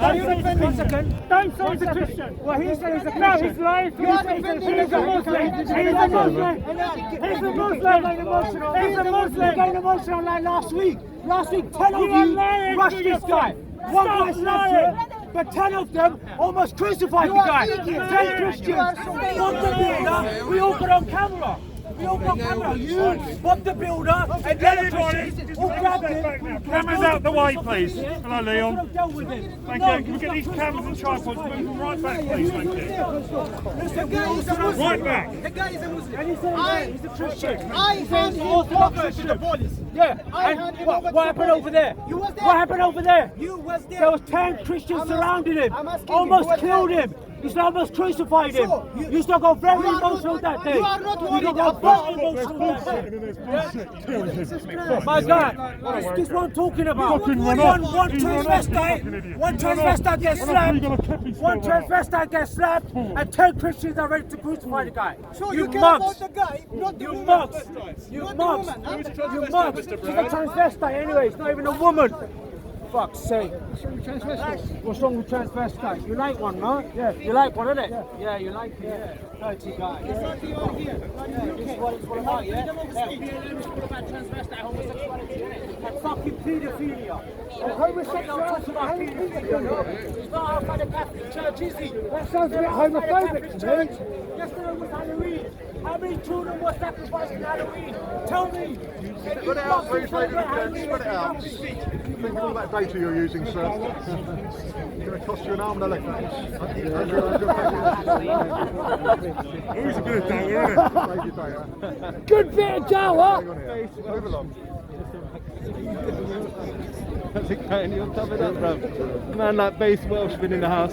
One second. Don't say he's a Christian. Well, he said he's a Christian. No, he's lying. He's a Muslim. He's a Muslim. He's a Muslim. He's a Muslim. He's a Muslim. He gained emotional like last week. Last week, 10 of you rushed this guy. One guy slapped him, but 10 of them almost crucified the guy. 10 Christians. Bob the Builder. We all got on camera. We all got camera. You, Bob the Builder, and the other Christians all grabbed him. Cameras out the way, please. Hello, Leon. Dealt with it. Thank you. Can we get these cameras and tripods moving right back, please? Thank you. The guy is a Muslim. Right back. The guy is a Muslim. And he said he's a Christian. I hand him over to the police. Yeah, I and hand him over to what happened the over there? You was there. What happened over there? You was there. There was 10 Christians surrounding him, I'm asking you, almost you was killed there. him. He's almost crucified him. So, You still got very you are not- emotional that day. you are not worried You got about- very emotional that day. My God, this is what I'm talking about. Fucking run off. One He's run off, you fucking transvestite, idiot. one He's run off. transvestite gets Run off, you got a slapped, clip, he's one still alive. transvestite gets slapped, and 10 Christians are ready to crucify the guy. So You you care about mugs. the guy, not the You woman. mugs. You Not the mugs. woman, huh? You mugs. She's a transvestite anyway. It's not even a woman. Fuck's sake. What's wrong with transvestite? You like one, no? Yeah. You like one, innit? Yeah, you like it. Yeah. Dirty guy. This is what it's all about, yeah? BLM is all about transvestite homosexuality, innit? And fucking paedophilia. And homosexuality about paedophilia, no? It's not outside the Catholic Church, is he? That sounds a bit homophobic to me. Yesterday was Halloween. How many children were sacrificed in Halloween? Tell me. Put it out, please, ladies and gents. Put it out. Think of all that data you're using, sir. It's going to cost you an arm and a leg. Who's a good day, isn't it? Save your data. Good bit of Jawa. Hang on here. Move along. How's it going? You on top of that, bro? Man, that bass Welshman in the house.